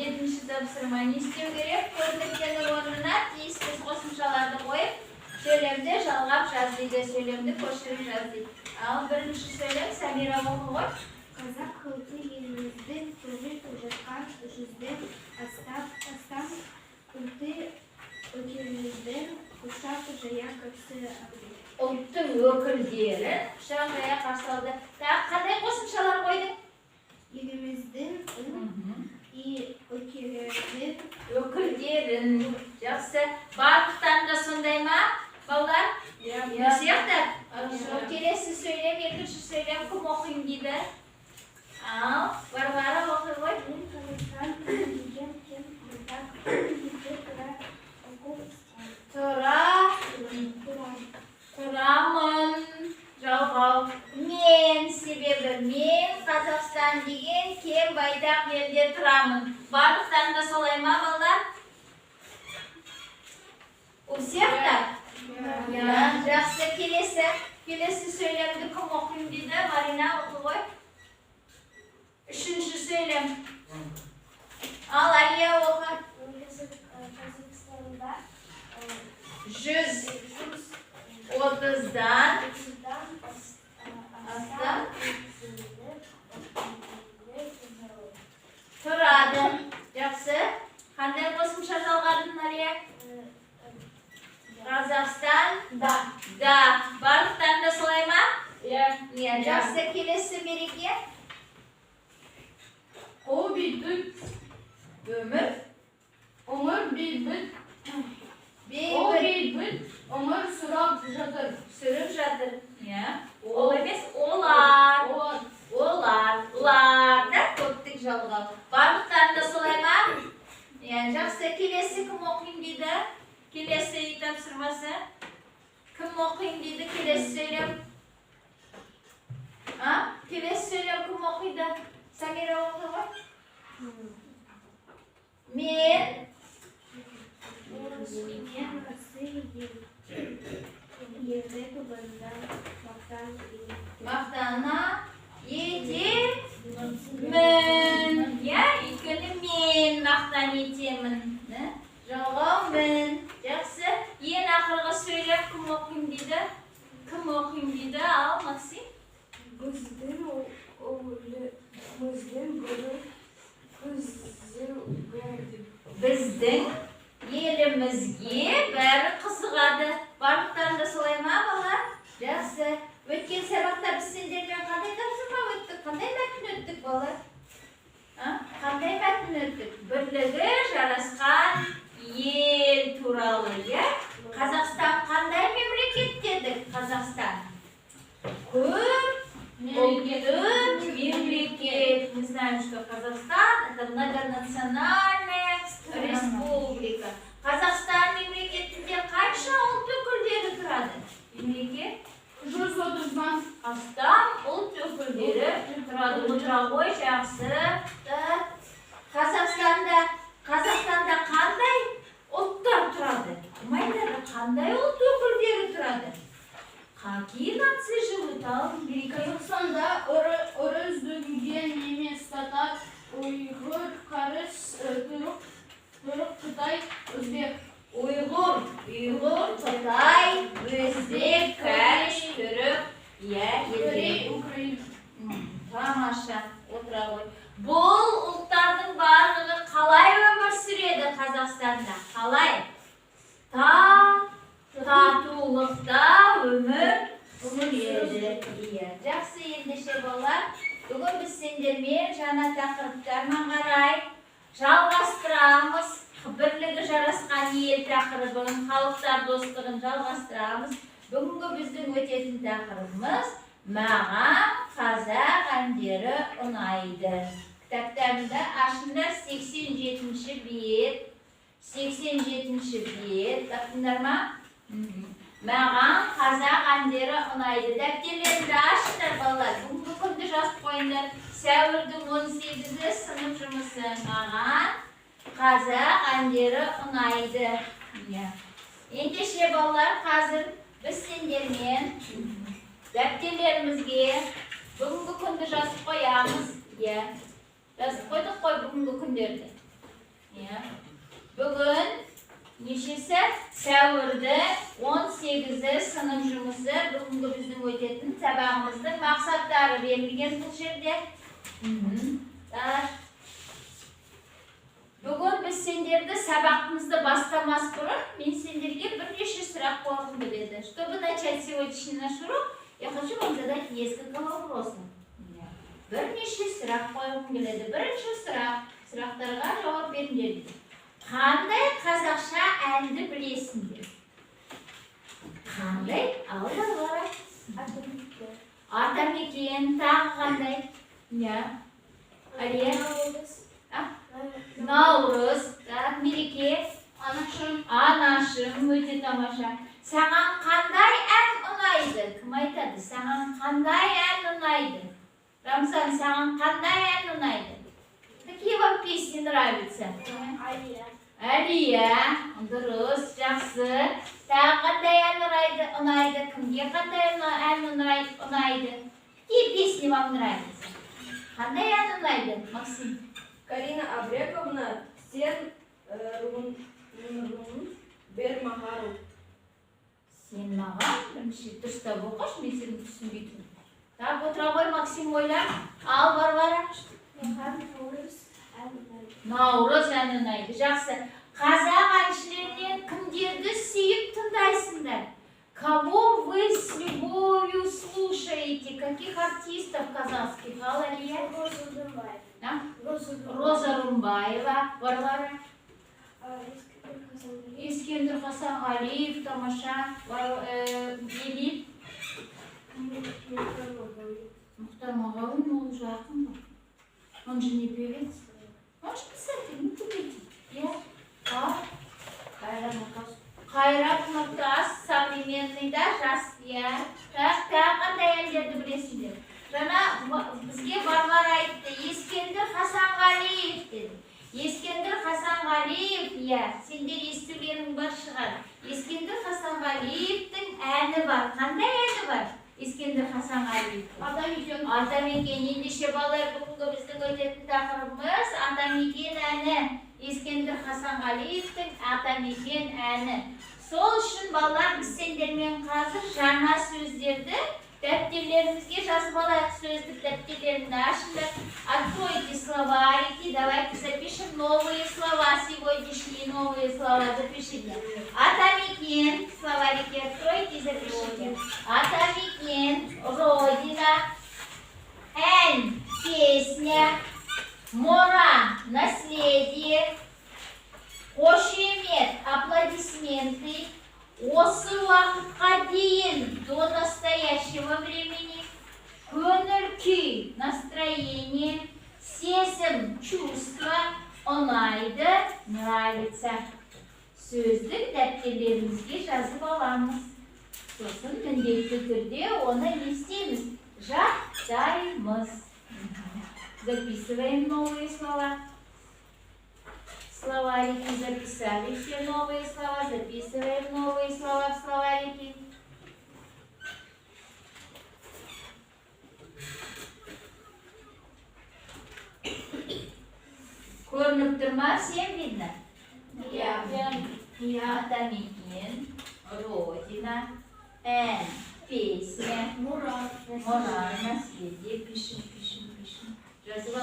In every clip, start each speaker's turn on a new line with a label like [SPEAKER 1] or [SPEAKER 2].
[SPEAKER 1] 7-ші тапсырма. Не істеу керек? Көрсеткеннің орнына тиісті қосымшаларды қойып, сөйлемді жалғап жаз дейді. Сөйлемді көшіріп жаз дейді. Ал бірінші сөйлем Самира оқы ғой.
[SPEAKER 2] Қазақ халқы еліміздің тұрып жатқан жүзден астам ұлты өкілдерін құшақ жая қарсы алды.
[SPEAKER 1] Ұлттың өкілдерін құшақ жая қарсы алды. Қандай қосымшалар қойдың?
[SPEAKER 2] Еліміздің
[SPEAKER 1] өкілдерін. Жақсы. Барлықтарында сондай ма, балдар? Сияқты. Келесі сөйлем, екінші сөйлем кім оқиын дейді? Ал, Варвара оқи ғой.
[SPEAKER 2] Мен Қазақстан деген кем бұлдақ елде
[SPEAKER 1] тұрамын. Жалғау. Мен себебі мен Қазақстан деген кем байдақ елде тұрамын. Барлықтарында солай ма, балдар? У всех-то? Жақсы. Келесі сөйлемді кім оқиын дейді? Марина оқи ғой. Үшінші сөйлем. Ал, Алия оқы.
[SPEAKER 2] Қазақстанда
[SPEAKER 1] 130-дан астам тұрады. Жақсы. Қандай қосымша жалғадың, Алия? Қазақстан да. Барлықтарында солай ма? Жақсы. Келесі Береке.
[SPEAKER 3] О бейбіт,
[SPEAKER 1] Өмір
[SPEAKER 3] бейбіт, өмір
[SPEAKER 1] сүріп жатыр. Ол емес, олар. Олар да көптік жалғау. Барлықтарында солай ма? Жақсы. Келесі кім оқиын дейді? Келесі үй тапсырмасы. Кім оқиын дейді? Келесі сөйлем. Келесі сөйлем кім оқиды? Самира оқи ғой. Мен мақтана етемін. Өйткені мен мақтан етемін. Жалғау мен. Жақсы. Ең ақырғы сөйлем кім оқиын дейді? Кім оқиын дейді? Ал, Максим. Біздің елімізге бәрі қызығады. Барлықтарында солай ма, балалар? Жақсы. Өткен сабақта біз сендермен қандай тапсырма өттік? Қандай мәтін өттік, балалар? Қандай мәтін өттік? Бірлігі жарасқан ел туралы, Қазақстан қандай мемлекет дедік? Қазақстан ұлтты мемлекет. Мы знаем, что Казахстан это многонациональная республика. Қазақстан мемлекетінде қанша ұлт өкілдері тұрады? Мемлекет
[SPEAKER 3] 130-дан
[SPEAKER 1] астам ұлт өкілдері тұрады. Отыра ғой, жақсы. Қазақстанда қандай ұлттар тұрады? Қандай ұлт өкілдері тұрады? Какие нации живут?
[SPEAKER 3] Қазақстанда орыс, дүнген, немес, татар, ұйғыр, қарыс, түрік, қытай, өзбек.
[SPEAKER 1] Ұйғыр, Қытай, өзбек, кәріш, түрік,
[SPEAKER 3] Корей, Украина.
[SPEAKER 1] Тамаша, отыра ғой. Бұл ұлттардың барлығы қалай өмір сүреді Қазақстанда? Қалай? Татулықта өмір сүреді. Жақсы, ендеше балалар, бүгін біз сендермен жаңа тақырыптармен қарай жалғастырамыз. Бірлігі жарасқан ел тақырыбын, халықтар достығын жалғастырамыз. Бүгінгі біздің өтетін тақырыбымыз маған қазақ әндері ұнайды. Кітаптарында ашыңдар 87-ші бет. 87-ші бет. Бақтыңдар ма? Маған қазақ әндері ұнайды. Дәптерлерді ашыңдар, балалар. Бүгінгі күнді жазып қойыңдар. Сәуірдің 18-і сынып жұмысы. Маған қазақ әндері ұнайды. Ендеше балалар, қазір біз сендермен дәптерлерімізге бүгінгі күнді жазып қоямыз. Жазып қойдық қой бүгінгі күндерді. Бүгін нешесі? Сәуірді 18-і сынып жұмысы бүгінгі біздің өтетін сабағымыздың мақсаттары берілген бұл жерде. Бүгін біз сендерді сабағымызды бастамас бұрын, мен сендерге бірнеше сұрақ қойғым келеді. Чтобы начать сегодняшний наш урок, я хочу вам задать несколько вопросов. Бірнеше сұрақ қойғым келеді. Бірінші сұрақтарға жауап беріңдер. Қандай қазақша әнді білесіңдер? Қандай? Алда бар. Атамекен, тағы қандай? Алия? Наурыз, мереке, анашым, өте тамаша. Саған қандай ән ұнайды? Кім айтады? Саған қандай ән ұнайды? Рамзан, саған қандай ән ұнайды? Какие вам песни нравятся? Алия, дұрыс, жақсы. Тағы қандай ән ұнайды? Кімге қандай ән ұнайды? Какие песни вам нравятся? Қандай ән ұнайды, Максим?
[SPEAKER 3] Карина Абрековна, сен бер мағару.
[SPEAKER 1] Сен маған бірінші дұрыстап оқыш, мен сені түсінбейтін. Так, отыра ғой, Максим ойлар. Ал, Варвара. Наурыз ән ұнайды. Жақсы. Қазақ әншілерінен кімдерді сүйіп тыңдайсыңдар? Кого вы с любовью слушаете? Каких артистов казахских? Алия? Роза Румбаева. Варвара? Ескендір Хасанғалиев, тамаша. Елит? Мұхтар Мағауин, ол жақын ба? Он же не певец. Он же писатель, не певец. Қайрат Нұртас, современный да, жас, қандай әндерді білесіңдер? Жаңа бізге Варвара айтты, Ескендір Хасанғалиев деді. Ескендір Хасанғалиев, сендер естулерің бар шығар. Ескендір Хасанғалиевтің әні бар. Қандай әні бар? Ескендір Хасанғалиев. Атамекен. Ендеше балалар, бүгінгі біздің өтетін тақырыбымыз Атамекен әні. Ескендір Хасанғалиевтің Атамекен әні. Сол үшін балалар, біз сендермен қазір жаңа сөздерді дәптерлерімізге жазып алайық. Сөздік дәптерлерді ашыңдар. Откройте словарики. Давайте запишем новые слова. Сегодняшние новые слова запишите. Атамекен. Словарики откройте и запишите. Атамекен. Родина. Эн. Песня. Мора. Наследие. Қошемет. Аплодисменты. Осы уақытқа дейін, до настоящего времени, көңіл күй, настроение, сезім, чувство, ұнайды, нравится. Сөздік дәптерлерімізге жазып аламыз. Сосын міндетті түрде оны не істейміз? Жаттаймыз. Записываем новые слова. Словарики записали все новые слова, записываем новые слова в словарики. Көрініп тұрма, всем видно? Атамекен, Родина, Эн, песня, Мора, наследие. Пишем. Жазып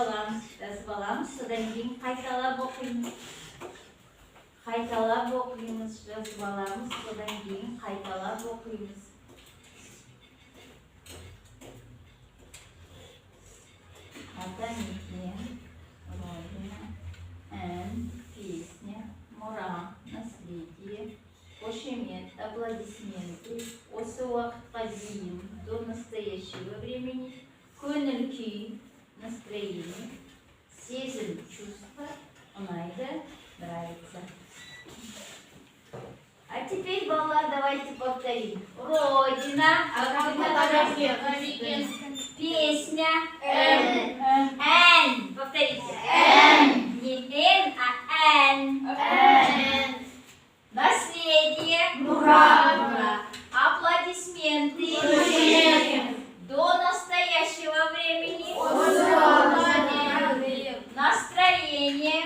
[SPEAKER 1] аламыз, содан кейін қайталап оқимыз. Жазып аламыз, содан кейін қайталап оқимыз. Атамекен, Родина, Эн, песня, Мора, наследие, Қошемет, аплодисменты, осы уақытқа дейін, до настоящего времени, көңіл күй, настроение, сезім, чувство, ұнайды, нравится. А теперь, балалар, давайте повторим. Родина, песня, эн. Повторите. Эн. Не эн, а эн. Наследие. Мура. Аплодисменты. До настоящего времени. Настроение.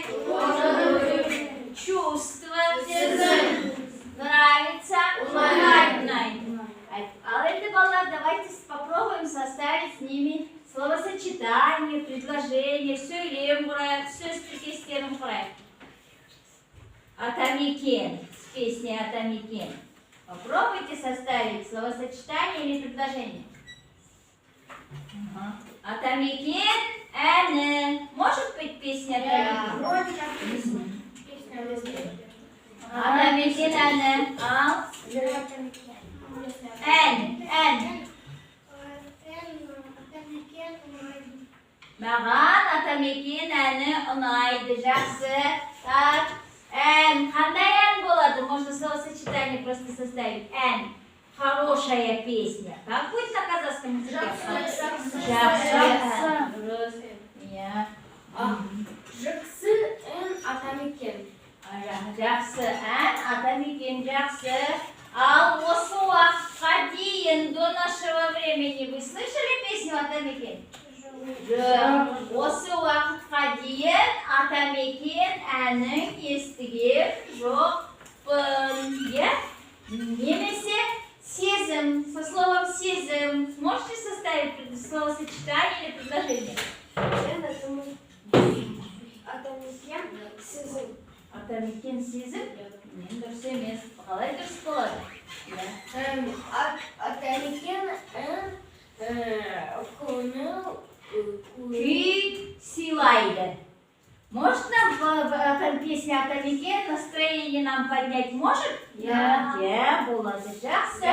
[SPEAKER 1] предложение, сөйлем құрайық, сөз тіркестерін құрайық. Атамекен, с песней Атамекен. Попробуйте составить словосочетание или предложение. Атамекен, әні. Может быть песня Атамекен?
[SPEAKER 2] Вроде как песня.
[SPEAKER 1] Атамекен әні. Ал. Ән. Маған Атамекен әні ұнайды, жақсы. Так, ән. Қандай ән болады? Можно словосочетание просто составить. Ән. Хорошая песня. Как будет на казахском языке? Жақсы. Дұрыс. Иә.
[SPEAKER 3] Жақсы ән Атамекен.
[SPEAKER 1] Жақсы ән Атамекен, жақсы. Ал осы уақытқа дейін до нашего времени вы слышали песню Атамекен? Жоқ. Осы уақытқа дейін Атамекен әнін естіген жоқпын. Иә? Немесе сезім, со словом сезім. Сможете составить словосочетание или предложение?
[SPEAKER 2] Атамекен сезім.
[SPEAKER 1] Атамекен сезім? Мен дұрыс емес. Қалай дұрыс болады?
[SPEAKER 2] Атамекен көңіл
[SPEAKER 1] Күй сыйлайды. Может нам песня Атамекен настроение нам поднять может? Иә, болады. Жақсы.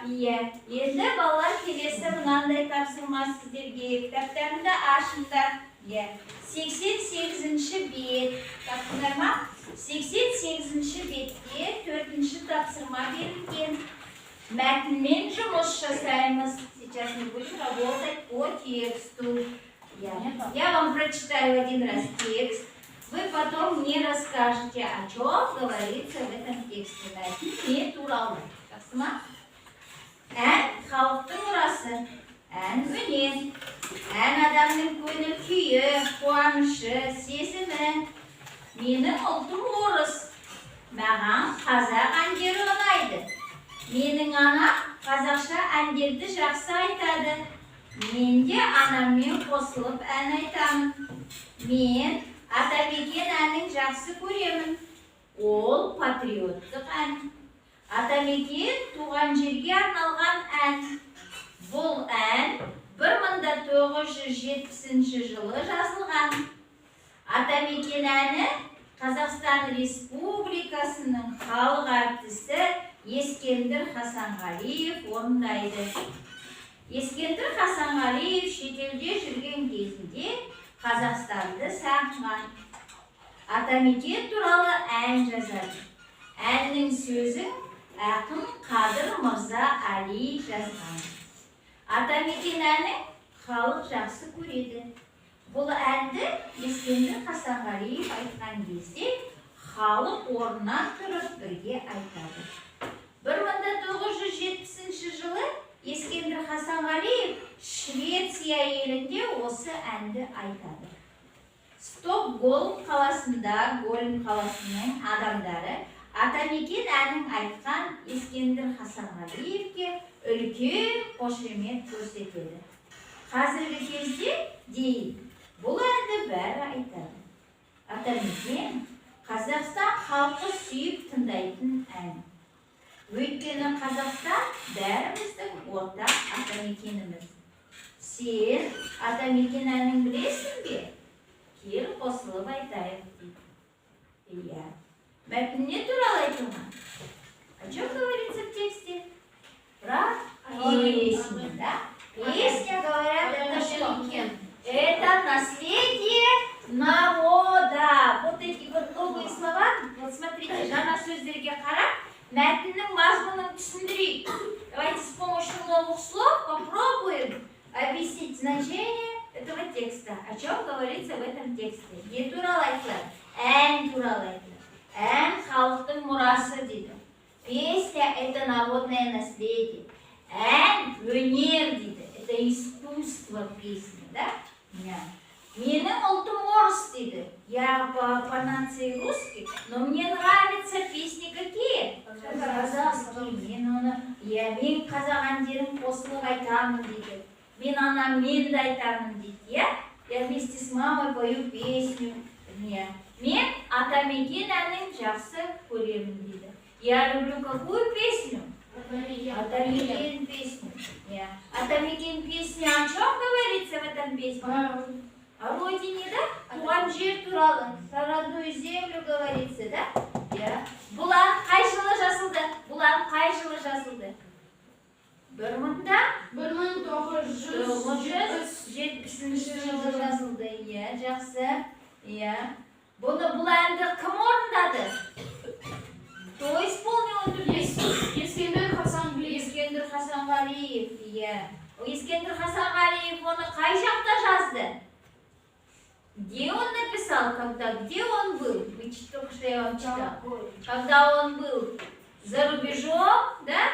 [SPEAKER 1] Иә. Енді балалар келесі мынандай тапсырма сіздерге. Кітаптарында ашыңдар. 88-ші бет. Таптыңдар ма? 88-ші бетте 4-ші тапсырма берілген. Мәтінмен жұмыс жасаймыз. Сейчас мы будем работать по тексту. Я вам прочитаю один раз текст. Вы потом мне расскажете, о чем говорится в этом тексте. Мәтін туралы. Тапсырма. Ән халықтың мұрасы. Ән өнер. Ән адамның көңіл күйі, қуанышы, сезімі. Менің ұлтым орыс. Маған қазақ әндері ұнайды. Менің анам қазақша әндерді жақсы айтады. Мен де анаммен қосылып ән айтамын. Мен Атамекен әнін жақсы көремін. Ол патриоттық ән. Атамекен туған жерге арналған ән. Бұл ән 1970 жылы жазылған. Атамекен әні Қазақстан Республикасының халық артисі Ескендір Хасанғалиев орындайды. Ескендір Хасанғалиев шетелде жүрген кезінде Қазақстанды сағынған. Атамекен туралы ән жазады. Әннің сөзін ақын Қадыр Мырза Али жазған. Атамекен әні халық жақсы көреді. Бұл әнді Ескендір Хасанғалиев айтқан кезде халық орнынан тұрып бірге айтады. 1970 жылы Ескендір Хасанғалиев Швеция елінде осы әнді айтады. Стокгольм қаласында Гольм қаласының адамдары Атамекен әнін айтқан Ескендір Хасанғалиевке үлкен қошемет көрсетеді. Қазіргі кезде дейін бұл әнді бәрі айтады. Атамекен Қазақстан халқы сүйіп тыңдайтын ән. Өйткені Қазақстан бәріміздің ортақ Атамекеніміз. Сен Атамекен әнін білесің бе? Кел қосылып айтайық дейді. Иә. Мәтін не туралы айтылған? О чем говорится в тексте? Про песню, да? Песня, говорят, это что? Это наследие народа. Вот эти вот новые слова, вот смотрите, жаңа сөздерге қарап, мәтіннің мазмұнын түсіндірейік. Давайте с помощью новых слов попробуем объяснить значение этого текста. О чем говорится в этом тексте? Не туралы айтылады, ән туралы айтылады. Ән халықтың мұрасы дейді. Песня – это народное наследие. Ән өнер дейді. Это искусство песни, да? Менің ұлтым орыс дейді. Я по нации русский, но мне нравятся песни какие? Казахские. Мен қазақ әндерін қосылып айтамын дейді. Мен анаммен де айтамын дейді. Я вместе с мамой пою песню. Мен Атамекен әнін жақсы көремін дейді. Я люблю какую песню? Атамекен песню. Атамекен песня о чем говорится в этом песне? О родине, да? Туған жер туралы, про родную землю говорится, да? Бұлан қай жылы жасылды? Бұлан қай жылы жасылды? 1970 жылы жазылды. Жақсы. Бұл әнді кім орындады? Кто исполнил эту песню?
[SPEAKER 2] Ескендір Хасанғалиев.
[SPEAKER 1] Ескендір Хасанғалиев. Ескендір Хасанғалиев оны қай жақта жазды? Где он написал, где он был? Вы только что я вам читала. Когда он был за рубежом, да?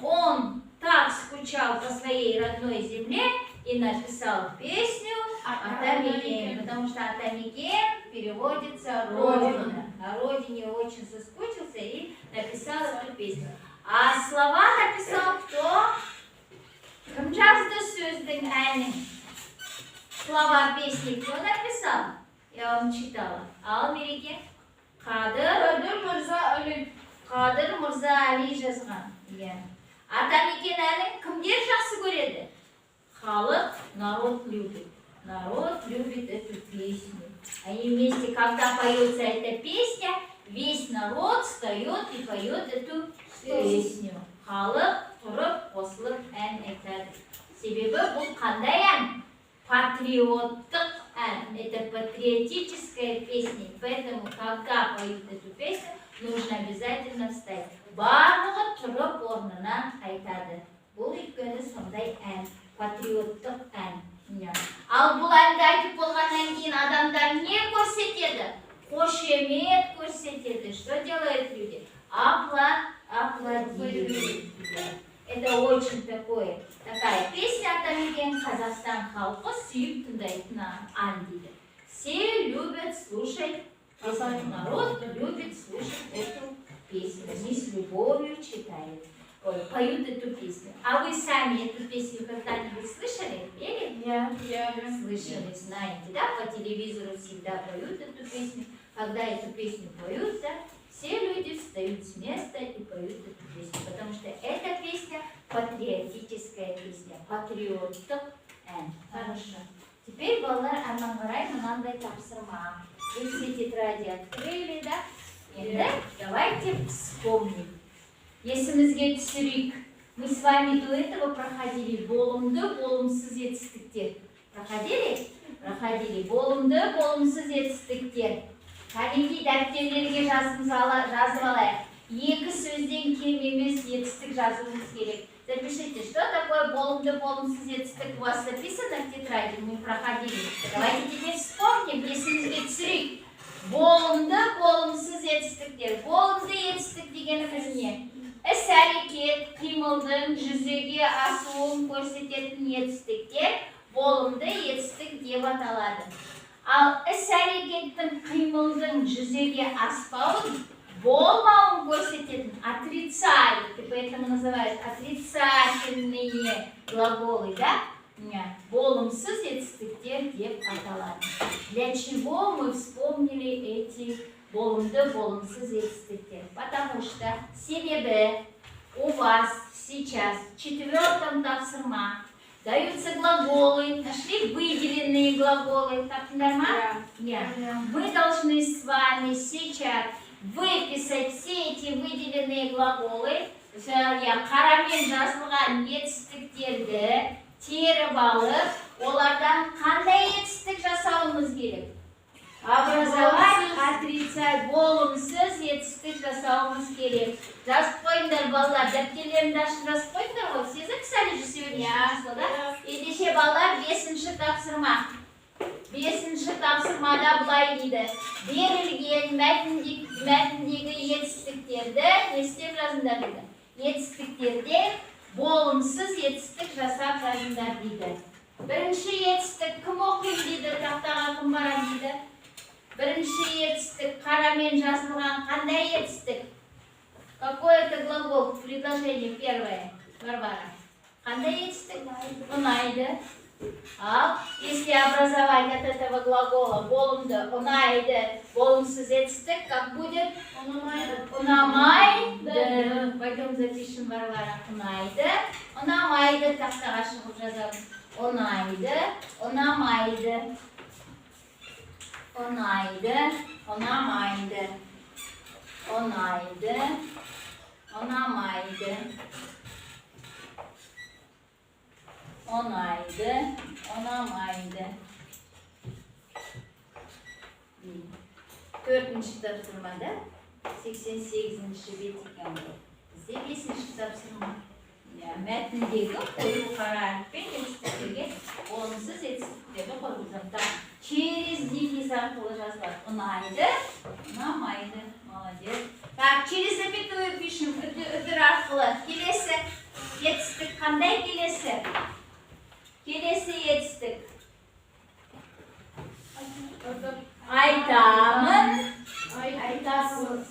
[SPEAKER 1] Он так скучал по своей родной земле и написал песню Атамекен, потому что Атамекен переводится родина. На родине очень соскучился и написал эту песню. А слова написал кто? Кім жазды сөздің әнін? Слова песни кто написал? Я вам читала. Ал Мереке? Қадыр Мырза Али жазған. Атамекен әнін кімдер жақсы көреді? Халық, народ любит. Народ любит эту песню. Они вместе, когда поется эта песня, весь народ встает и поет эту песню. Халық тұрып қосылып ән айтады. Себебі бұл қандай ән? Патриоттық ән. Это патриотическая песня. Поэтому, когда поют эту песню, нужно обязательно встать. Барлығы тұрып орнынан айтады. Бұл өйткені сондай ән. Патриоттық ән. Ал бұл әнді айтып болғаннан кейін адамдар не көрсетеді? Қошемет көрсетеді. Что делают люди? Аплодируют. Это очень такая песня Атамекен, Казахстан халқы сүйіп тыңдайтын ән дейді. Все любят слушать, народ любит слушать эту песню. Они с любовью читают. Поют эту песню. А вы сами эту песню когда-нибудь слышали? Пели? Слышали, знаете, да? По телевизору всегда поют эту песню. Когда эту песню поют, да, все люди встают с места и поют эту песню. Потому что эта песня патриотическая песня. Патриоттық ән. Хорошо. Теперь, балалар, әрмен қарай мынандай тапсырма. Вы все тетради открыли, да? Давайте вспомним. Есімізге түсірейік. Мы с вами до этого проходили болымды, болымсыз етістіктер. Проходили? Проходили. Болымды, болымсыз етістіктер. Кәдімгі дәптерлерге жазып алайық. Екі сөзден кем емес етістік жазуымыз керек. Запишите, что такое болымды, болымсыз етістік. У вас записано в тетради, мы проходили. Давайте теперь вспомним, есімізге түсірейік. Болымды, болымсыз етістіктер. Болымды етістік дегеніміз не? Іс-әрекет, қимылдың жүзеге асуын көрсететін етістіктер болымды етістік деп аталады. Ал іс-әрекеттің қимылдың жүзеге аспауын, болмауын көрсететін отрицательные, поэтому называют отрицательные глаголы, да? Болымсыз етістіктер деп аталады. Для чего мы вспомнили эти болымды, болымсыз етістіктер? Потому что себебі у вас сейчас в 4-м тапсырма даются глаголы, нашли выделенные глаголы, так нормально? Мы должны с вами сейчас выписать все эти выделенные глаголы, қарамен жазылған етістіктерді теріп алып, олардан қандай етістік жасауымыз керек? Образовать, отрицать, болымсыз етістік жасауымыз керек. Жазып қойыңдар, балалар, дәптерлерімді ашып жазып қойыңдар ғой. Все записали же сегодня число, да? Ендеше балалар, 5-ші тапсырма. 5-ші тапсырмада былай дейді. Берілген мәтіндегі етістіктерді не істеп жазыңдар дейді. Етістіктерде болымсыз етістік жасап жазыңдар дейді. Бірінші етістік кім оқиды дейді, тақтаға кім барады дейді. Бірінші етістік қарамен жазылған қандай етістік? Какой это глагол? Предложение первое. Варвара. Қандай етістік? Ұнайды. Если образование от этого глагола болымды, ұнайды, болымсыз етістік, как будет? Ұнамайды. Пойдем запишем, Варвара. Ұнайды. Ұнамайды. Тақтаға шығып жазамыз. Ұнайды. Ұнамайды. Ұнайды. Ұнамайды. Ұнайды. Ұнамайды. Ұнайды. Ұнамайды. Төртінші тапсырмада 88-ші бет екен бұл. Бізде 5-ші тапсырма. Мәтіндегі қою қара әріппен етістіктерге болымсыз етістіктерді қойғызамыз. Через дефис арқылы жазылады. Ұнайды. Ұнамайды. Молодец. Так, через запятую пишем. Үтір арқылы. Келесі етістік қандай келесі? Келесі етістік. Айтамын.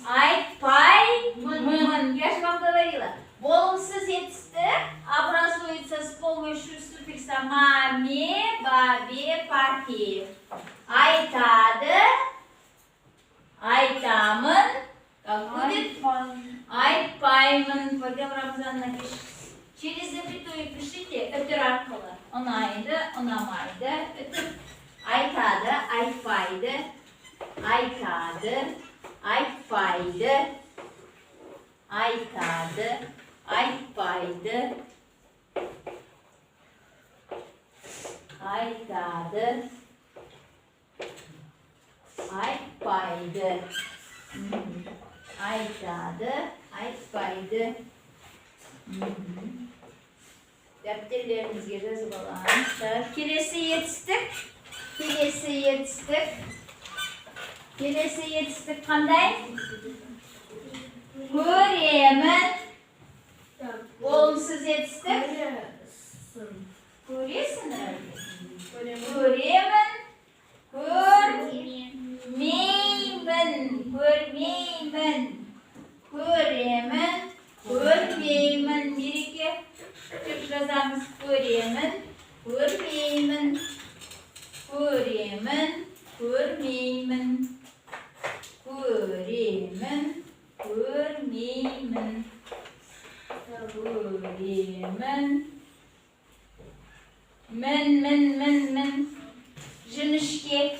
[SPEAKER 1] Айтпаймын. Я же вам говорила. Болымсыз етістік образуется с помощью суффикса маме, бабе, папе. Айтады. Айтамын. Как будет? Айтпаймын. Пойдем, Рамзан, напишем. Через запятую пишите үтір арқылы. Ұнайды, ұнамайды. Үтір. Айтады, айтпайды. Айтады, айтпайды. Айтады, айтпайды. Айтады, айтпайды. Айтады, айтпайды. Дәптерлерімізге жазып аламыз. Келесі етістік. Келесі етістік қандай? Көремін. Болымсыз етістік. Көресің, көремін. Көрмеймін. Көрмеймін. Мереке. Тек жазамыз. Көремін. Көрмеймін. Көрмеймін. Мен. Женишки.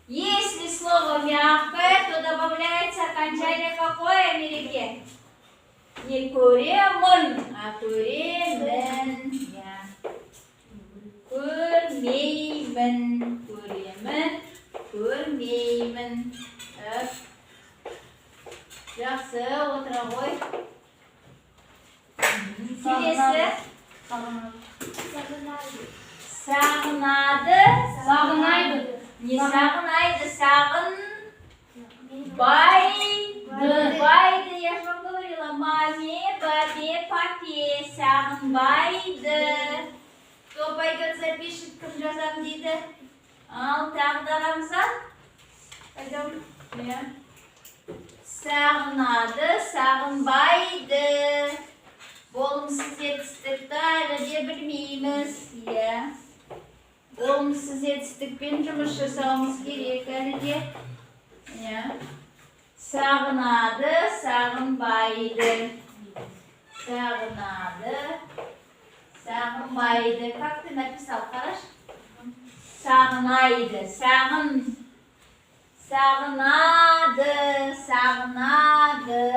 [SPEAKER 1] Если слово мягкое, то добавляется окончание какое, Мереке? Не көремін, а көремін. Көрмеймін. Жақсы, отыра ғой. Келесі. Сағынады. Не сағынайды, сағынбайды. Я же вам говорила, маме, бабе, папе. Сағынбайды. Кто пойдет запишет, кім жазам дейді? Ал, тағы да Рамзан. Пойдем. Сағынады, сағынбайды. Болымсыз етістікті әлі де білмейміз. Болымсыз етістікпен жұмыс жасауымыз керек әлі де. Сағынады, сағынбайды. Сағынады, сағынбайды. Как ты написал, хорошо? Сағынайды, сағынады, сағынбайды.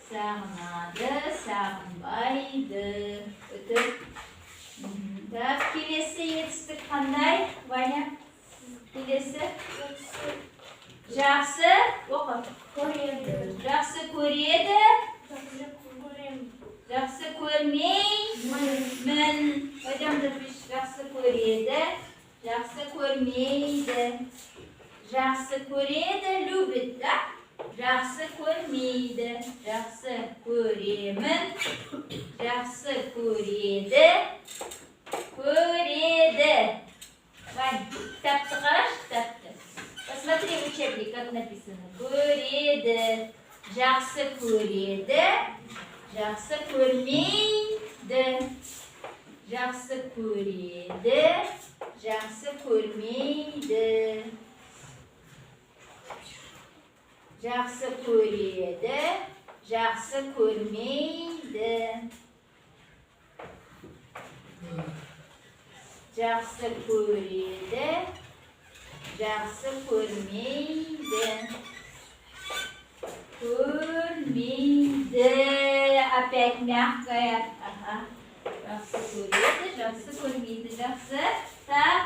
[SPEAKER 1] Сағынады, сағынбайды. Өтіп. Так, келесі етістік қандай, Ваня? Келесі? Жақсы, оқы. Жақсы көреді. Жақсы көрмеймін. Пойдем запишем. Жақсы көреді. Жақсы көрмейді. Жақсы көреді, любит, да? Жақсы көрмейді. Жақсы көремін. Жақсы көреді. Вань, кітапты қараш, кітапты. Посмотри в учебник, как написано. Көреді. Жақсы көреді. Жақсы көрмейді. Жақсы көреді. Жақсы көрмейді. Жақсы көреді. Жақсы көрмейді. Жақсы көреді. Жақсы көрмейді. Көрмейді. Опять мягкая. Ага. Жақсы көреді, жақсы көрмейді. Жақсы. Так.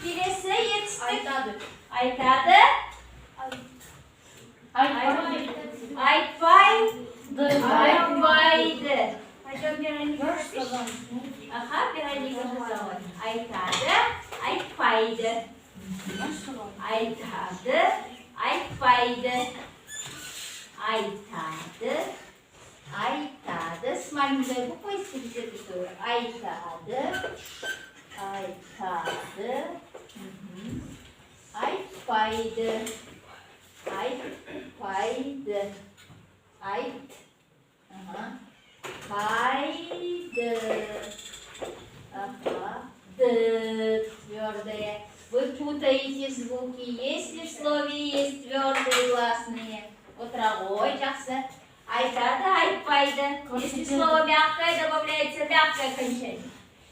[SPEAKER 1] Келесі етістік.
[SPEAKER 3] Айтады.
[SPEAKER 1] Айтады.
[SPEAKER 3] Айтпайды.
[SPEAKER 1] Айтпайды. Айтпайды.
[SPEAKER 2] Пойдем, Вероника.
[SPEAKER 1] Аха, Вероника жазалады. Айтады. Айтпайды. Айтады. Айтпайды. Айтады. Айтады. Смайлинді буква істеміздер тұр. Айтады. Айтады. Айтпайды. Айтпайды. Айт. Пайды. Ага. Д. Твердое. Вы путаете звуки. Если в слове есть твердые гласные. Отровой, жақсы. Айтады, айтпайды. Если слово мягкое, добавляется мягкое окончание.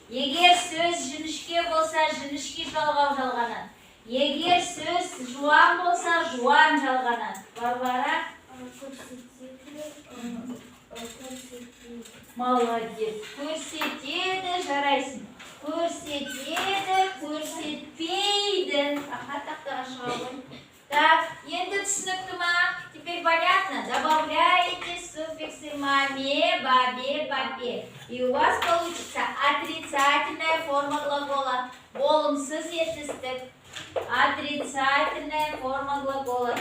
[SPEAKER 1] Егер сөз жіңішке болса, жіңішке жалғау жалғанады. Егер сөз жуан болса, жуан жалғанады. Варвара? Молодец. Көрсетеді, жарайсың. Көрсетеді, көрсетпейді. Аха, тақтаға шыға ғой. Так, енді түсінікті ма? Теперь понятно? Добавляете суффиксы маме, бабе, бабе. И у вас получится отрицательная форма глагола. Болымсыз етістік. Отрицательная форма глагола.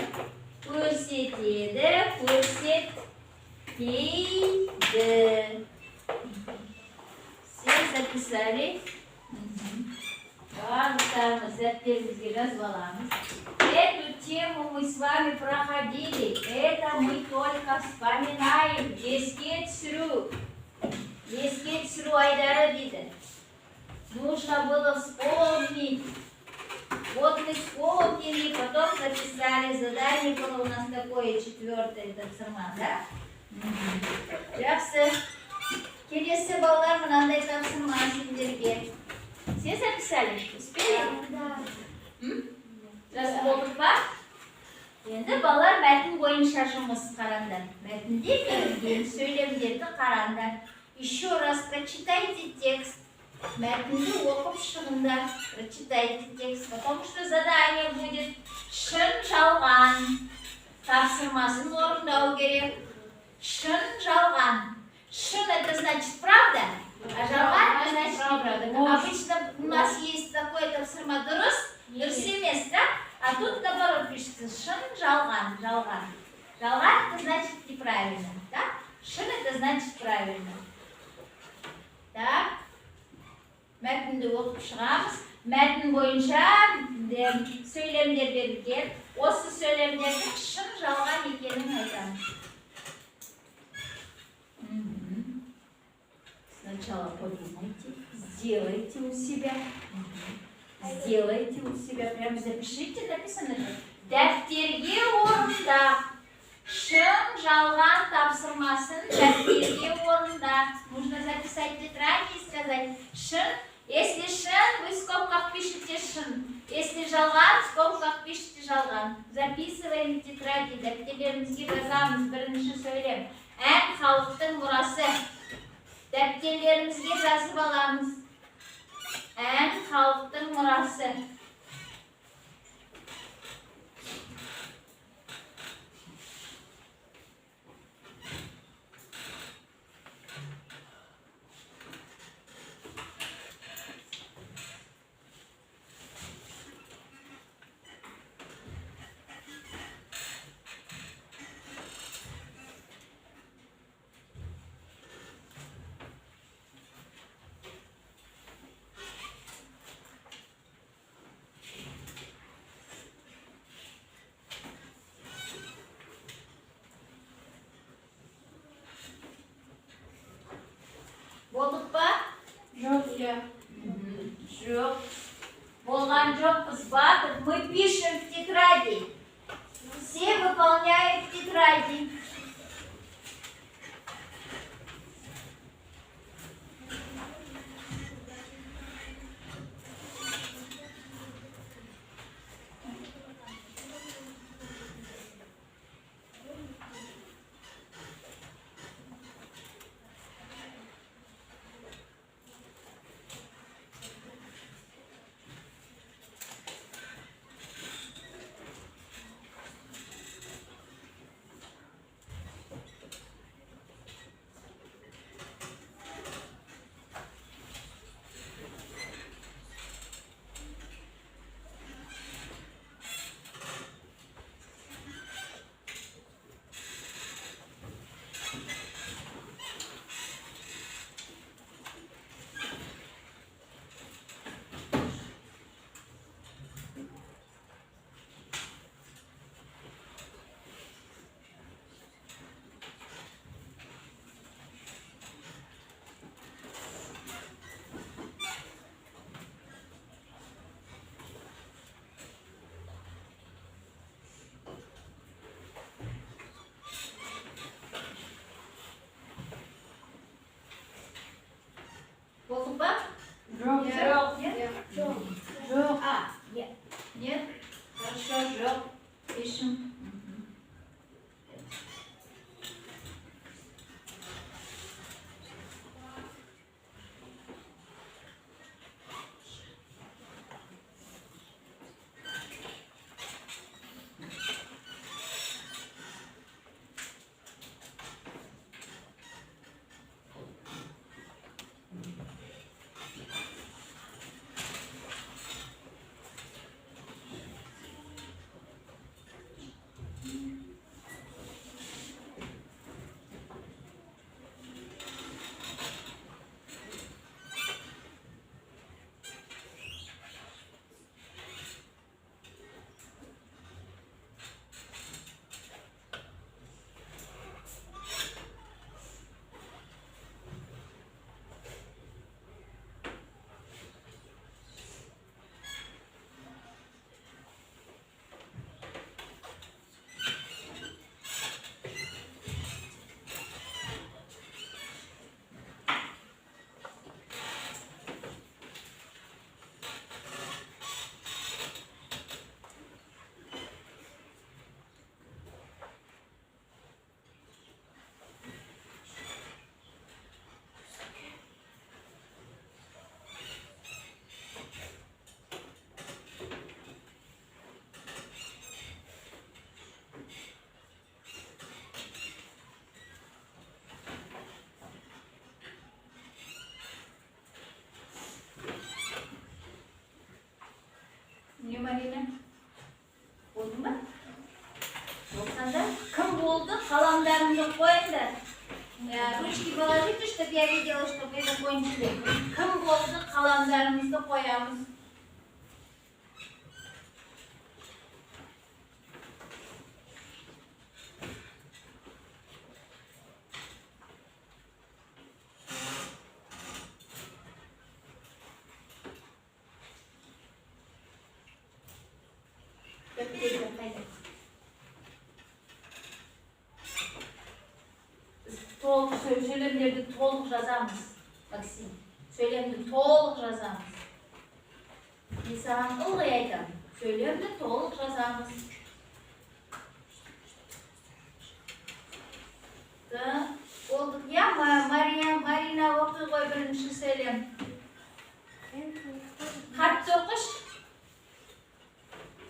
[SPEAKER 1] Көрсетеді, көрсетпейді. Все записали? Барлықтарымыз зәттерімізге жазып аламыз. Эту тему мы с вами проходили. Это мы только вспоминаем. Еске түсіру. Еске түсіру Айдары дейді. Нужно было вспомнить. Вот мы вспомнили, потом записали. Задание было у нас такое, 4-е тапсырма, да? Жақсы. Келесі балалар мынандай тапсырма сендерге. Все записали? Успели?
[SPEAKER 2] Да.
[SPEAKER 1] Жазып болдық па? Енді балалар мәтін бойынша жұмыс қараңдар. Мәтінде берілген сөйлемдерді қараңдар. Еще раз прочитайте текст. Мәтінді оқып шығыңдар. Прочитайте текст, потому что задание будет шын жалған. Тапсырмасын орындау керек. Шын жалған. Шын это значит правда, а жалған это значит неправда. Обычно у нас есть такое тапсырма дұрыс емес, да? А тут наоборот пишется шын жалған, жалған. Жалған это значит неправильно, да? Шын это значит правильно. Так. Мәтінді оқып шығамыз. Мәтін бойынша сөйлемдер берілген. Осы сөйлемдердің шын жалған екенін айтамыз. Сначала подумайте, сделайте у себя. Сделайте у себя, прям запишите, написано же. Дәптерге орында. Шын жалған тапсырмасын дәптерге орында. Нужно записать тетрадь и сказать шын. Если шын, вы в скобках пишете шын. Если жалған, в скобках пишете жалған. Записываем тетради, дәптерлерімізге жазамыз. Бірінші сөйлем. Ән халықтың мұрасы. Дәптерлерімізге жазып аламыз. Ән халықтың мұрасы. шешім. Ne Marina? Oldu mu? Olsanda kim oldu? Kalanlarını koyun da. Ручки положите, чтобы я видела, чтобы это кончили. Kim oldu? Kalanlarımızı koyamız. Söylemleri толық жазамыз, Максим. Söylemді толық жазамыз. Мен саған ылғи айтамын. Söylemді толық жазамыз. Oldu. Ya Marina оқи ғой бірінші сөйлем. Қатты оқыш.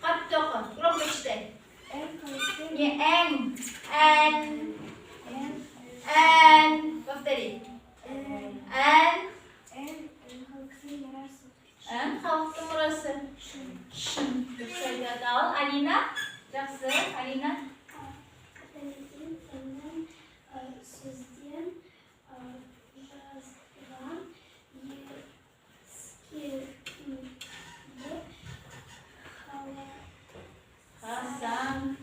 [SPEAKER 1] Қатты оқы. Громко читай. Не ән. Повтори. Ән халықтың мұрасы. Шын. Ал. Алина. Жақсы. Алина.
[SPEAKER 2] Сөзден жазған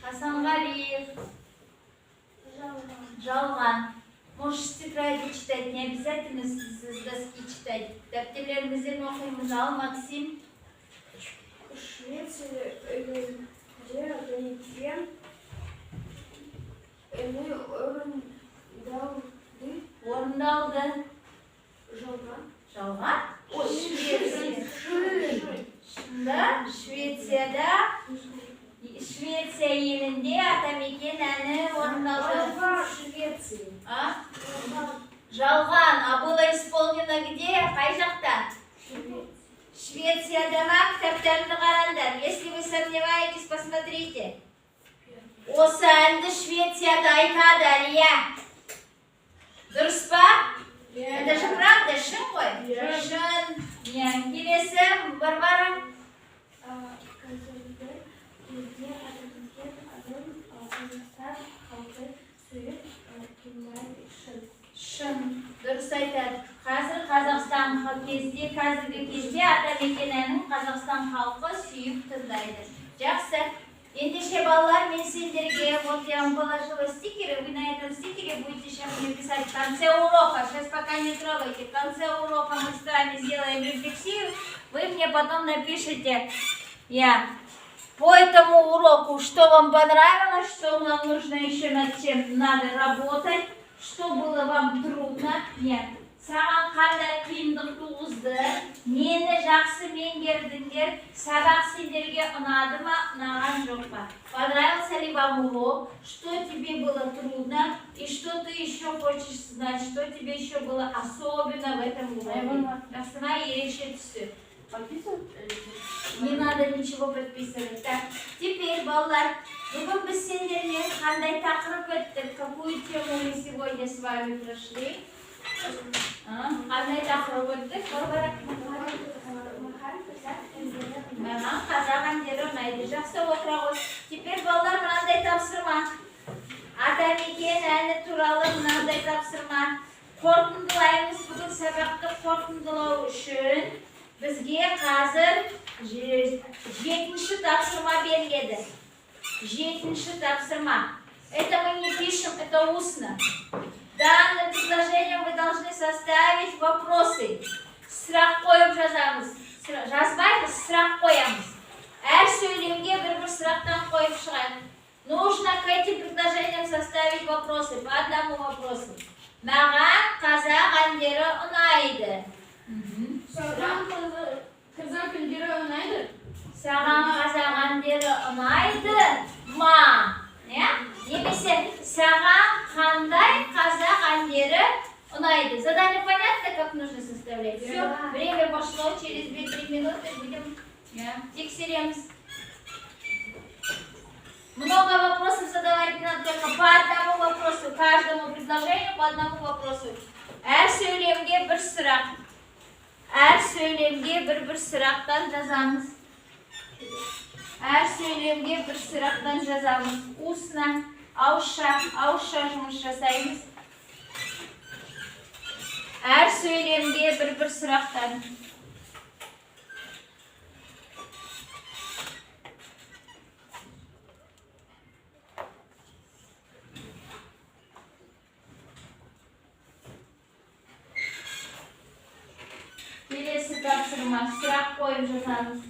[SPEAKER 1] Хасанғалиев. Жалған. Можешь с тетради читать, не обязательно с доски читать. Дәптерлерімізден оқимыз. Ал, Максим.
[SPEAKER 3] Швеция атамекен
[SPEAKER 1] орындалды. Жалған? Швецияда Швеция елінде атамекен әні орындалды. Жалған. А было исполнено где? Қай жақта? Швецияда ма? Кітаптарымды қараңдар. Если вы сомневаетесь, посмотрите. Осы әнді Швецияда айтады, Алия. Дұрыс па? Это же правда, шын ғой? Шын. Келесі, Варвара. Шын. Дұрыс айтады. Қазіргі кезде атамекен әнін Қазақстан халқы сүйіп тыңдайды. Жақсы. Ендеше балалар, мен сендерге вот я вам положила стикеры, вы на этом стикере будете сейчас мне писать в конце урока. Сейчас пока не трогайте. В конце урока мы с вами сделаем рефлексию. Вы мне потом напишите по этому уроку, что вам понравилось, что нам нужно еще над чем надо работать, что было вам трудно. Нет. Саған қандай қиындық туғызды? Нені жақсы меңгердіңдер? Сабақ сендерге ұнады ма, ұнаған жоқ па? Понравился ли вам урок? Что тебе было трудно? И что ты еще хочешь знать? Что тебе еще было особенно в этом уроке? Жақсыма ерекше түсті. Не надо ничего подписывать. Так, теперь, балалар, бүгін біз сендермен қандай тақырып өттік? Какую тему мы сегодня с вами прошли? Қандай тақырып өттік? Маған қазақ әндері ұнайды. Жақсы отыра ғой. Теперь, балалар, мынандай тапсырма. Атамекен әні туралы мынандай тапсырма. Қорытындылаймыз. Бүгін сабақты қорытындылау үшін бізге қазір 7-ші тапсырма беріледі. 7-ші тапсырма. Это мы не пишем, это устно. Данным предложением вы должны составить вопросы. Сұрақ қойып жазамыз. Жазбаймыз, сұрақ қоямыз. Әр сөйлемге бір сұрақтан қойып шығайық. Нужно к этим предложениям составить вопросы, по одному вопросу. Маған қазақ әндері ұнайды.
[SPEAKER 3] Саған қазақ әндері ұнайды?
[SPEAKER 1] Саған қазақ әндері ұнайды ма? Немесе саған қандай қазақ әндері ұнайды? Задание понятно, как нужно составлять? Все, время пошло, через 2-3 минуты будем тексеремся. Много вопросов задавать не надо, только по одному вопросу, каждому предложению по одному вопросу. Әр сөйлемге бір сұрақ. Әр сөйлемге бір сұрақтан жазамыз. Әр сөйлемге бір сұрақтан жазамыз. Устно, ауызша жұмыс жасаймыз. Әр сөйлемге бір сұрақтан. Келесі тапсырма, сұрақ қойып жазамыз.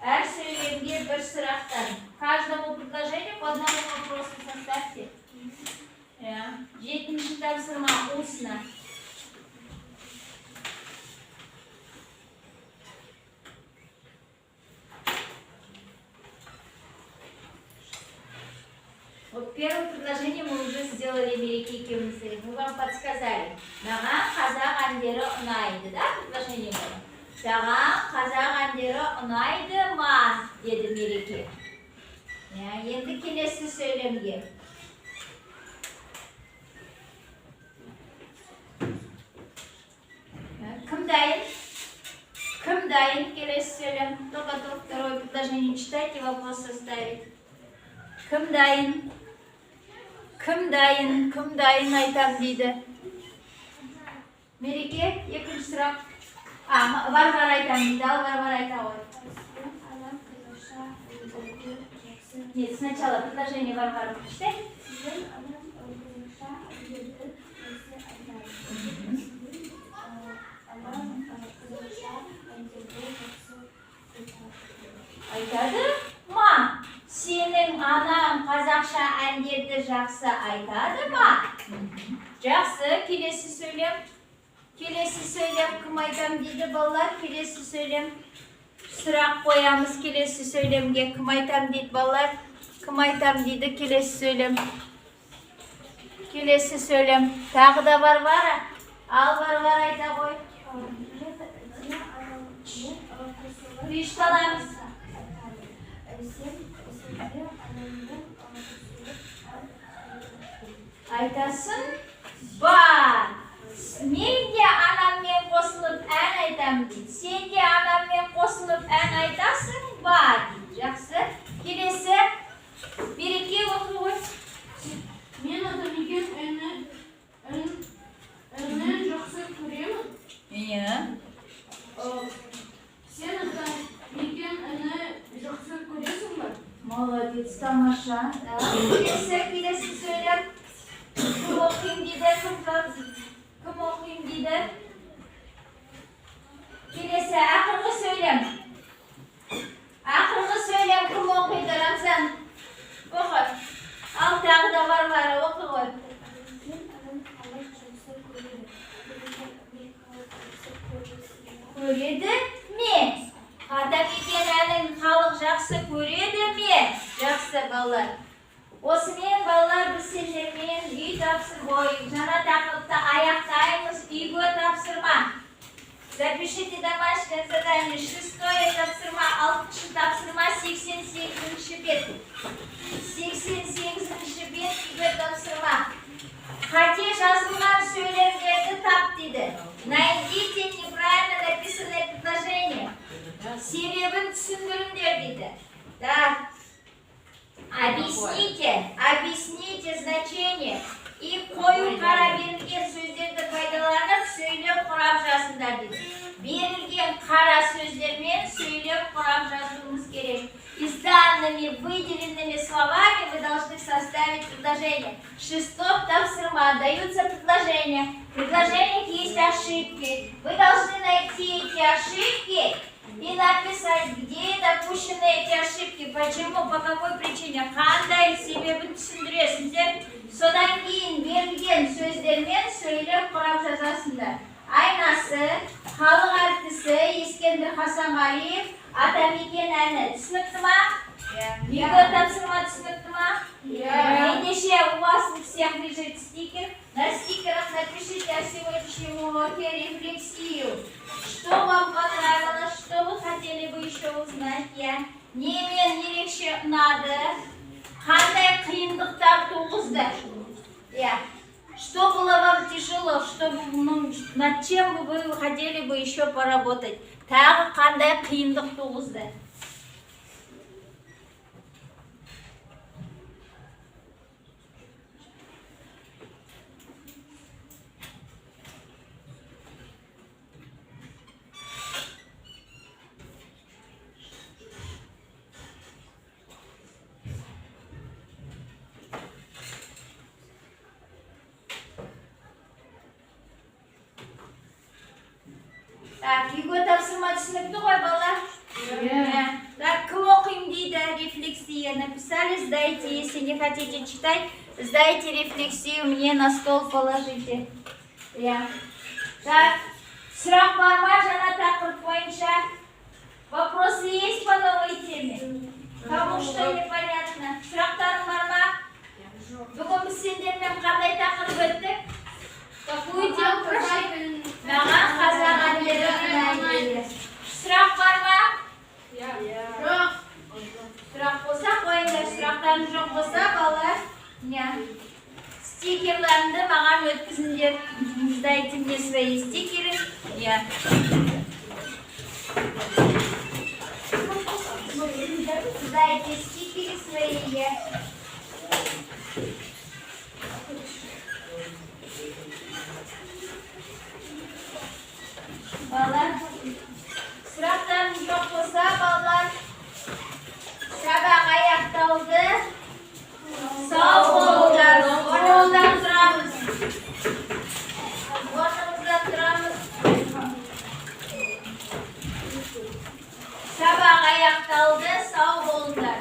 [SPEAKER 1] Әр сөйлемге бір сұрақтан. Каждому предложению по одному вопросу составьте. 7-ші тапсырма, устно. Вот первое предложение мы уже сделали, Мереке Кемнесере. Мы вам подсказали. Маған қазақ әндері ұнайды, да? Предложение было. Саған қазақ әндері ұнайды ма? Деді Мереке. Енді келесі сөйлемге. Кім дайын? Кім дайын? Келесі сөйлем. Только второе предложение читайте, вопрос составить. Кім дайын? Кім дайын айтам дейді. Мереке, екінші сұрақ. Варвар айтам дейді, ал Варвар айта ғой. Нет, сначала предложение Варвара прочитай. Айтады ма? Сенің анаң қазақша әндерді жақсы айтады ма? Жақсы, келесі сөйлем. Келесі сөйлем кім айтам дейді балалар? Келесі сөйлем. Сұрақ қоямыз келесі сөйлемге. Кім айтам дейді балалар? Кім айтам дейді келесі сөйлем. Келесі сөйлем. Тағы да Варвара. Ал Варвара айта ғой. Қиышталамыз. Айтасын ба. Мен де анаммен қосылып ән айтам дейді. Сен де анаммен қосылып ән айтасың ба дейді. Жақсы. Келесі Береке оқы ғой.
[SPEAKER 3] Мен Атамекен әнін жақсы көремін. Сен Атамекен әні жақсы көресің ба?
[SPEAKER 1] Молодец, тамаша. Келесі сөйлем. Кім оқиым дейді, кім оқиым дейді. Келесі ақырғы сөйлем. Ақырғы сөйлем кім оқиды, Рамзан? Оқы. Ал тағы да Варвара, оқы ғой. балалар. Осымен балалар біз сендермен үй тапсырып қойып, жаңа тақырыпты аяқтаймыз, үйге тапсырма. Запишите домашнее задание. 6-е тапсырма, 6-шы тапсырма, 88-ші бет. 88-ші бет үйге тапсырма. Қате жазылған сөйлемдерді тап дейді. Найдите неправильно написанное предложение. Себебін түсіндіріңдер дейді. Так. Объясните значение. И қою қара берілген сөздерді пайдаланып, сөйлеп құрап жазыңдар дейді. Берілген қара сөздермен сөйлеп құрап жазуымыз керек. И с данными выделенными словами вы должны составить предложение. 6-й тапсырма. Даются предложения. В предложениях есть ошибки. Вы должны найти эти ошибки и написать, где допущены эти ошибки, почему, по какой причине, қандай себебін түсіндіресіңдер. Содан кейін берілген сөздермен сөйлеп құрап жазасыңдар. Айнасы, халық әртісі Ескендір Хасанғалиев, Атамекен әні. Түсінікті ма? Үйге тапсырма түсінікті ма? Ендеше у вас у всех лежит стикер. На стикерах напишите о сегодняшнем уроке рефлексию. Что вам понравилось, что вы хотели бы еще узнать? Немен ерекше ұнады? Қандай қиындықтар туғызды? Что было вам тяжело, над чем бы вы хотели бы еще поработать? Тағы қандай қиындық туғызды? Так, үйге тапсырма түсінікті ғой, балалар? Так, кім оқимын дейді, рефлексия написали, сдайте, если не хотите читать, сдайте рефлексию, мне на стол положите. Так, сұрақ бар ма жаңа тақырып бойынша? Вопросы есть по новой теме? Кому что непонятно? Сұрақтарың бар ма? Бүгін біз сендермен қандай тақырып өттік? Какую тему прошли? Маған қазақ әндері ұнайды. Сұрақ бар ма? Жоқ. Сұрақ болса қойыңдар, сұрақтарың жоқ болса балалар. Стикерлеріңді маған өткізіңдер. Сдайте мне свои стикеры. Сдайте стикеры свои. Балалар, сұрақтарың жоқ болса, балалар, сабақ аяқталды. Сау болыңдар, орнымыздан тұрамыз. Орнымыздан тұрамыз. Сабақ аяқталды, сау болыңдар.